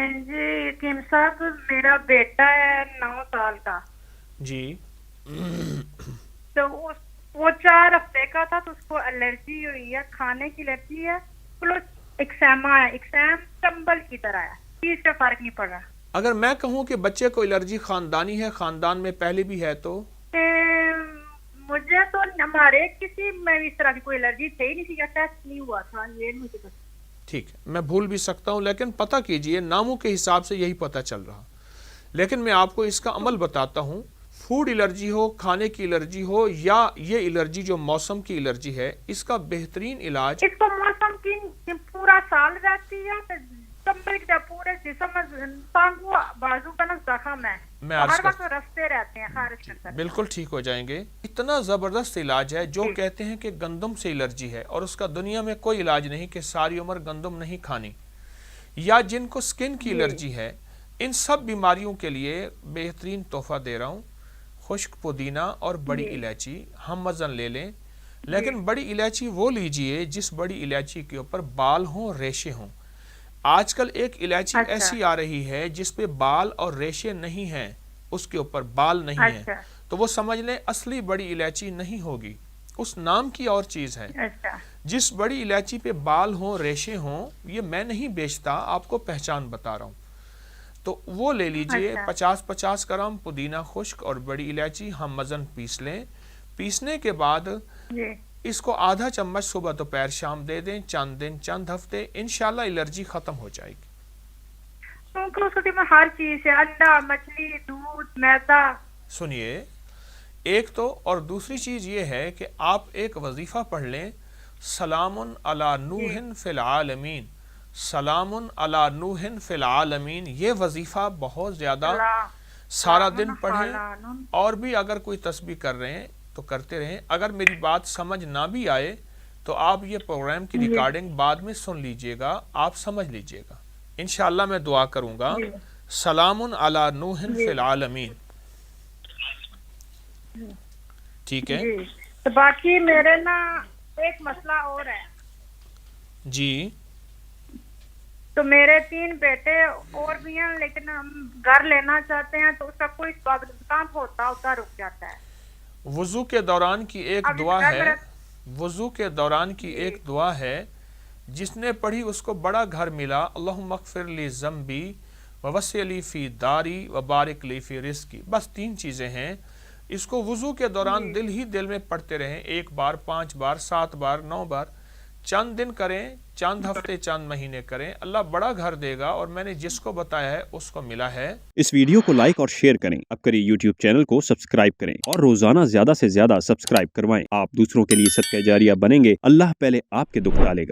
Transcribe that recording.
جی یتیم صاحب، میرا بیٹا ہے 9 سال کا جی تو وہ 4 ہفتے کا تھا تو اس کو الرجی ہوئی ہے، کھانے کی الرجی ہے، پلس ایکسیما ہے، ایکسیم چمبل کی طرح ہے، چیز سے فرق نہیں پڑ رہا۔ اگر میں کہوں کہ بچے کو الرجی خاندانی ہے، خاندان میں پہلے بھی ہے تو مجھے تو ہمارے کسی میں اس طرح کی کوئی الرجی تھی نہیں تھی، یا ٹیسٹ نہیں ہوا تھا، یہ مجھے پتا۔ ٹھیک ہے، میں بھول بھی سکتا ہوں، لیکن پتہ کیجئے ناموں کے حساب سے یہی پتہ چل رہا، لیکن میں آپ کو اس کا عمل بتاتا ہوں۔ فوڈ الرجی ہو، کھانے کی الرجی ہو، یا یہ الرجی جو موسم کی الرجی ہے، اس کا بہترین علاج، اس کو موسم کی پورا سال رہتی ہے، چمبل کی طرح پورے جسم میں، ٹانگوں بازو کا نا زخم ہے، میں ہر عرض وقت کر رستے رہتے ہیں خارج کرتے۔ بالکل ٹھیک ہو جائیں گے۔ اتنا زبردست علاج ہے، جو جی کہتے ہیں کہ گندم سے الرجی ہے اور اس کا دنیا میں کوئی علاج نہیں کہ ساری عمر گندم نہیں کھانی، یا جن کو سکن کی جی الرجی ہے، ان سب بیماریوں کے لیے بہترین تحفہ دے رہا ہوں۔ خشک پودینہ اور بڑی جی الائچی ہم وزن لے لیں، جی لیکن بڑی الائچی وہ لیجئے جس بڑی الائچی کے اوپر بال ہوں، ریشے ہوں۔ آج کل ایک الائچی اچھا ایسی آ رہی ہے جس پہ بال اور ریشے نہیں ہیں، اس کے اوپر بال نہیں ہیں، اچھا تو وہ سمجھ لیں اصلی بڑی الائچی نہیں ہوگی، اس نام کی اور چیز ہے۔ اچھا جس بڑی الائچی پہ بال ہوں، ریشے ہوں، یہ میں نہیں بیچتا، آپ کو پہچان بتا رہا ہوں، تو وہ لے لیجئے۔ اچھا 50 گرام پودینہ خشک اور بڑی الائچی ہم وزن پیس لیں۔ پیسنے کے بعد جی اس کو آدھا چمچ صبح دوپہر شام دے دیں، چند دن چند ہفتے، انشاءاللہ الرجی ختم ہو جائے گی۔ کیونکہ اس میں ہر چیز ہے، انڈا، مچھلی، دودھ، میدا۔ سنیے، ایک تو، اور دوسری چیز یہ ہے کہ آپ ایک وظیفہ پڑھ لیں، سلام علی جی نوح فی العالمین، سلام علی نوح فی العالمین، یہ وظیفہ بہت زیادہ سارا دن پڑھیں، فلان اور بھی اگر کوئی تسبیح کر رہے ہیں تو کرتے رہیں۔ اگر میری بات سمجھ نہ بھی آئے تو آپ یہ پروگرام کی جی ریکارڈنگ بعد میں سن لیجئے گا، آپ سمجھ لیجئے گا، انشاءاللہ میں دعا کروں گا، جی سلام علی نوح فی جی العالمین، ٹھیک ہے؟ جی۔ تو باقی میرے نا ایک مسئلہ اور ہے، جی تو میرے 3 بیٹے اور بھی ہیں، لیکن ہم گھر لینا چاہتے ہیں، تو اس کا کوئی کام ہوتا رک جاتا ہے۔ وضو کے دوران کی ایک اب اس دعا گھر ہے، میرا وضو کے دوران کی جی ایک دعا ہے، جس نے پڑھی اس کو بڑا گھر ملا، اللہم اغفر لی ذنبی ووسع لی فی داری وبارک لی فی رزقی، بس 3 چیزیں ہیں۔ اس کو وضو کے دوران جی دل ہی دل میں پڑھتے رہیں، 1 بار، 5 بار، 7 بار، 9 بار، چند دن کریں، چند ہفتے، چند مہینے کریں، اللہ بڑا گھر دے گا، اور میں نے جس کو بتایا ہے اس کو ملا ہے۔ اس ویڈیو کو لائک اور شیئر کریں، اب کریں یوٹیوب چینل کو سبسکرائب کریں، اور روزانہ زیادہ سے زیادہ سبسکرائب کروائیں۔ آپ دوسروں کے لیے صدقہ جاریہ بنیں گے، اللہ پہلے آپ کے دکھ ڈالے گا۔